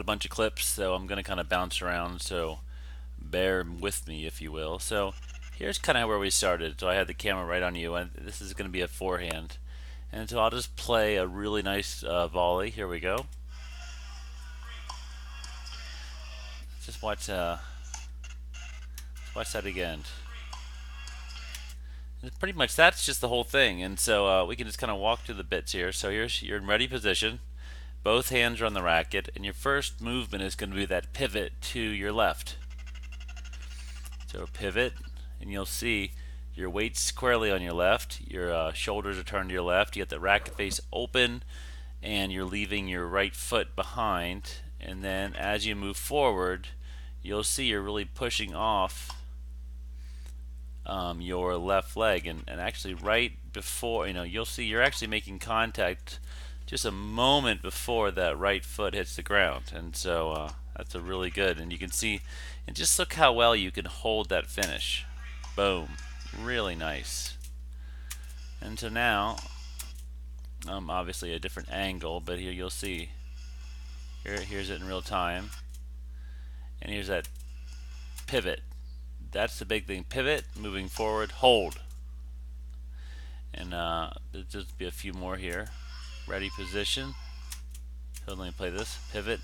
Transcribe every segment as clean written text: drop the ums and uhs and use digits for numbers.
a bunch of clips, so I'm going to kind of bounce around, so bear with me, if you will. So here's kind of where we started. So I had the camera right on you, and this is going to be a forehand. And so I'll just play a really nice volley. Here we go. Just watch that again. And pretty much that's just the whole thing. And so we can just kind of walk through the bits here. So here's you're in ready position. Both hands are on the racket, and your first movement is going to be that pivot to your left. So pivot, and you'll see your weight squarely on your left. Your shoulders are turned to your left. You got the racket face open, and you're leaving your right foot behind. And then as you move forward, you'll see you're really pushing off your left leg, and actually right before, you'll see you're actually making contact just a moment before that right foot hits the ground. And so that's a really good, and you can see, and just look how well you can hold that finish. Boom, really nice. And so now obviously a different angle, but here you'll see here's it in real time, and here's that pivot. That's the big thing. Pivot, moving forward, hold. And there'll just be a few more here. Ready position. So let me play this. Pivot.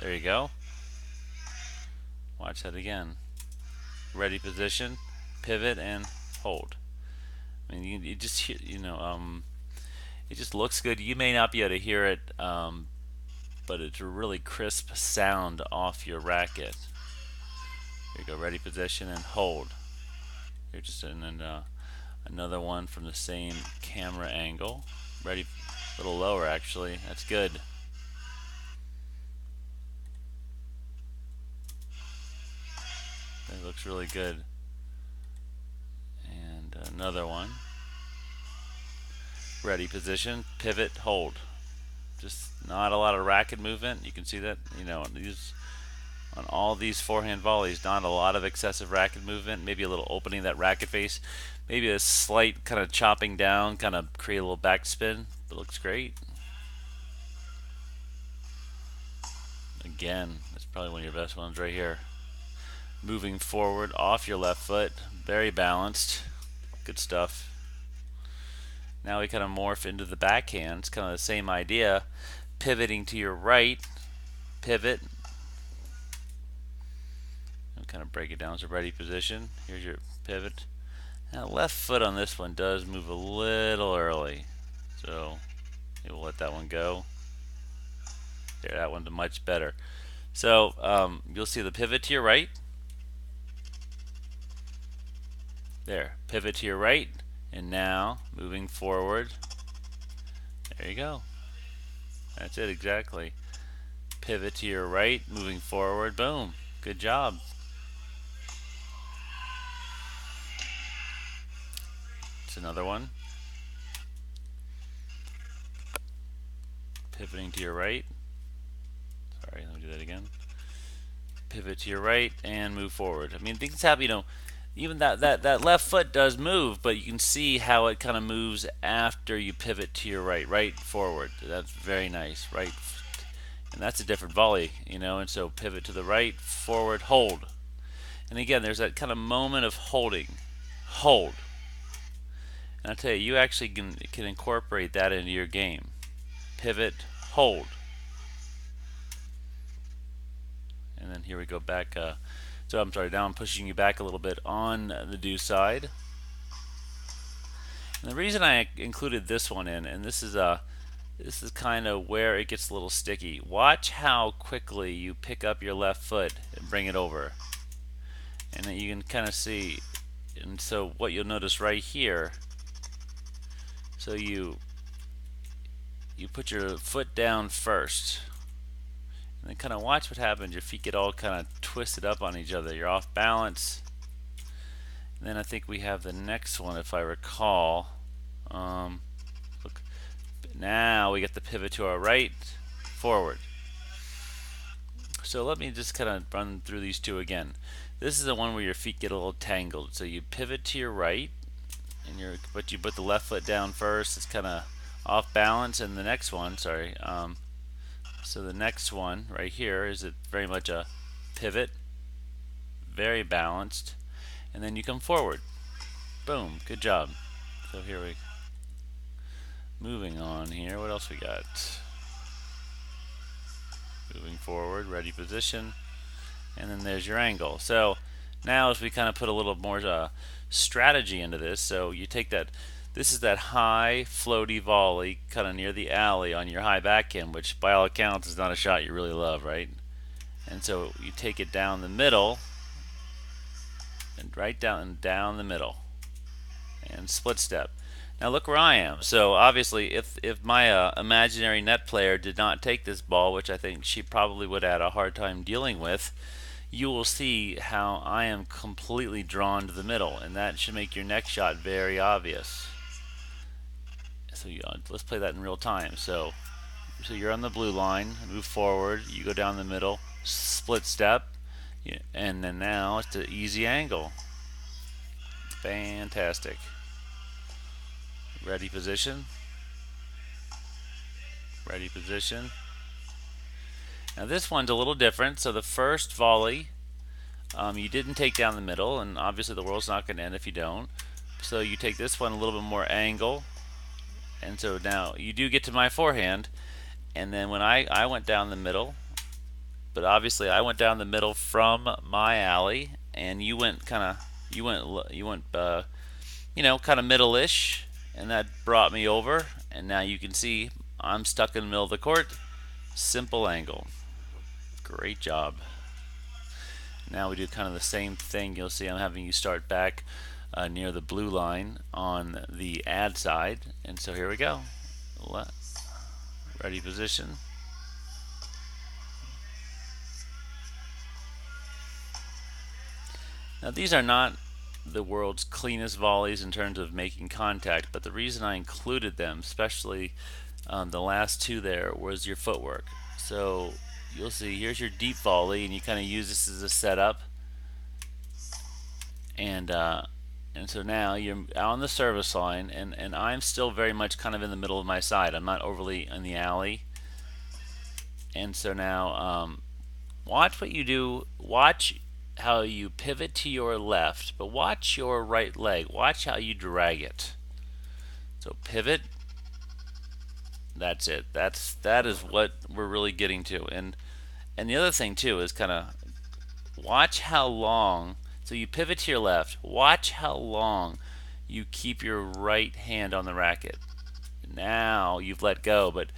There you go. Watch that again. Ready position, pivot, and hold. I mean, you just it just looks good. You may not be able to hear it, but it's a really crisp sound off your racket. Here you go, ready position and hold. Here just and then another one from the same camera angle. Ready, a little lower actually. That's good. That looks really good. And another one. Ready position, pivot, hold. Just not a lot of racket movement. You can see that, on all these forehand volleys, not a lot of excessive racket movement. Maybe a little opening of that racket face. Maybe a slight kind of chopping down, kind of create a little backspin. It looks great. Again, that's probably one of your best ones right here. Moving forward off your left foot, very balanced. Good stuff. Now we kind of morph into the backhand. It's kind of the same idea. Pivoting to your right, pivot. And kind of break it down. So ready position. Here's your pivot. Now left foot on this one does move a little early, so we'll let that one go. There, that one's much better. So you'll see the pivot to your right. There, pivot to your right, and now moving forward. There you go. That's it exactly. Pivot to your right, moving forward. Boom. Good job. It's another one. Pivoting to your right. Sorry, let me do that again. Pivot to your right and move forward. I mean, things happen, even that left foot does move, but you can see how it kind of moves after you pivot to your right forward. That's very nice, right? And that's a different volley, and so pivot to the right, forward, hold. And again, there's that kind of moment of holding, hold. And I tell you, you actually can incorporate that into your game. Pivot, hold. And then here we go back. So I'm sorry, now I'm pushing you back a little bit on the do side. And the reason I included this one in, and this is kind of where it gets a little sticky. Watch how quickly you pick up your left foot and bring it over. And then you can kind of see, and so what you'll notice right here, so you put your foot down first, and then kind of watch what happens. Your feet get all kind of twisted up on each other. You're off balance. And then I think we have the next one, if I recall. Look, now we get the pivot to our right, forward. So let me just kind of run through these two again. This is the one where your feet get a little tangled. So you pivot to your right, and but you put the left foot down first. It's kind of off balance. And the next one, sorry, So the next one right here is very much a pivot, very balanced, and then you come forward. Boom, good job. So here we moving on here. What else we got? Moving forward, ready position, and then there's your angle. So now as we kind of put a little more strategy into this, so you take that, this is that high floaty volley kind of near the alley on your high backhand, which by all accounts is not a shot you really love, right? And so you take it down the middle, and right down and down the middle, and split step. Now look where I am. So obviously, if my imaginary net player did not take this ball, which I think she probably would have had a hard time dealing with, you will see how I am completely drawn to the middle, and that should make your next shot very obvious. So let's play that in real time. So you're on the blue line, move forward, you go down the middle, split step, and then now it's an easy angle. Fantastic. Ready position. Ready position. Now this one's a little different. So the first volley, you didn't take down the middle, and obviously the world's not going to end if you don't. So you take this one a little bit more angle, and so now you do get to my forehand. And then when I went down the middle, but obviously I went down the middle from my alley, and you went kind of kind of middle-ish, and that brought me over, and now you can see I'm stuck in the middle of the court. Simple angle. Great job. Now we do kind of the same thing. You'll see I'm having you start back near the blue line on the ad side, and so here we go. Ready position. Now these are not the world's cleanest volleys in terms of making contact, but the reason I included them, especially the last two there, was your footwork. So you'll see here's your deep volley, and you kind of use this as a setup, and so now you're on the service line, and I'm still very much kind of in the middle of my side. I'm not overly in the alley, and so now watch what you do. Watch how you pivot to your left, but watch your right leg. Watch how you drag it. So pivot. That's it. That is what we're really getting to. And the other thing too is kind of watch how long. So you pivot to your left. Watch how long you keep your right hand on the racket. Now you've let go, but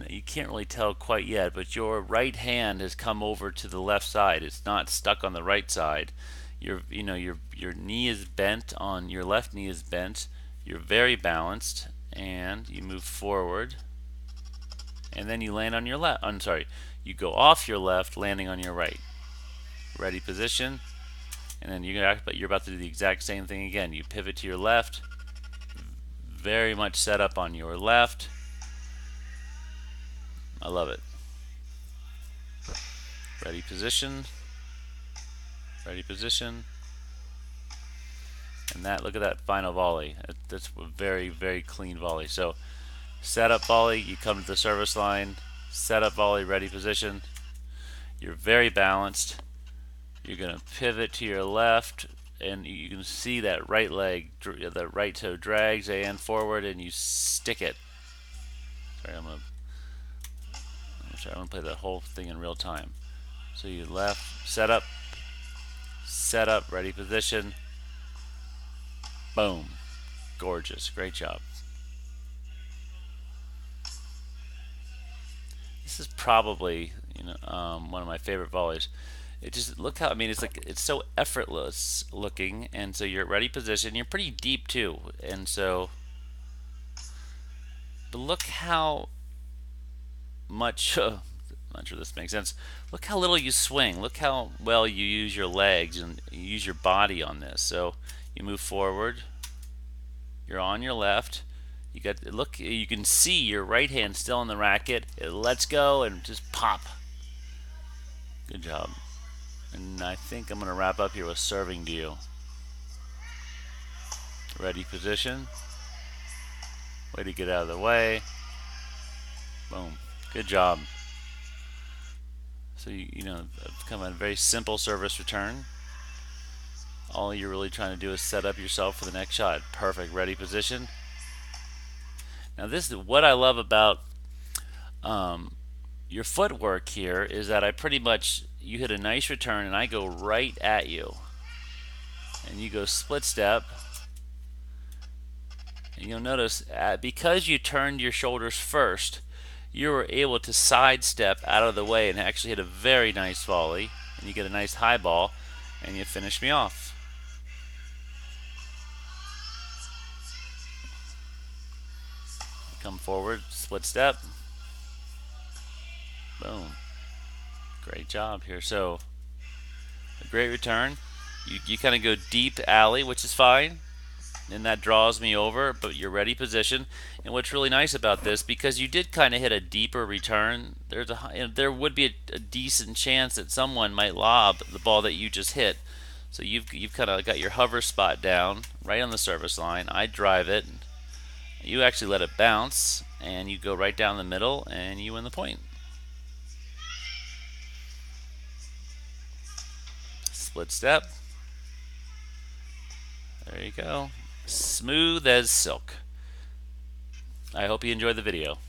you can't really tell quite yet, but your right hand has come over to the left side. It's not stuck on the right side. Your knee is bent, on your left knee is bent. You're very balanced, and you move forward, and then you land on your left. I'm sorry, you go off your left, landing on your right. Ready position, and then you're about to do the exact same thing again. You pivot to your left, very much set up on your left. I love it. Ready position. Ready position. And look at that final volley. That's a very, very clean volley. So set up volley, you come to the service line, set up volley, ready position. You're very balanced. You're going to pivot to your left, and you can see that right leg, the right toe drags and forward, and you stick it. Sorry, I'm going to play the whole thing in real time. So you left, set up, ready position, boom, gorgeous, great job. This is probably one of my favorite volleys. It just look how it's so effortless looking, and so you're at ready position. You're pretty deep too, and so but look how much. I'm not sure this makes sense. Look how little you swing. Look how well you use your legs and you use your body on this. So you move forward. You're on your left. You can see your right hand still on the racket. It lets go and just pop. Good job. And I think I'm going to wrap up here with serving to you. Ready position. Way to get out of the way. Boom. Good job. So you know, become a very simple service return. All you're really trying to do is set up yourself for the next shot. Perfect, ready position. Now this is what I love about um, your footwork here is that I pretty much, you hit a nice return and I go right at you. And you go split step. And you'll notice because you turned your shoulders first, you were able to sidestep out of the way and actually hit a very nice volley. And you get a nice high ball and you finish me off. Come forward, split step. Boom. Great job here. So, a great return. You kind of go deep alley, which is fine. And that draws me over, but you're ready position. And what's really nice about this, because you did kind of hit a deeper return, there would be a decent chance that someone might lob the ball that you just hit. So you've kind of got your hover spot down right on the service line. I drive it. You actually let it bounce, and you go right down the middle, and you win the point. Split step. There you go. Smooth as silk. I hope you enjoyed the video.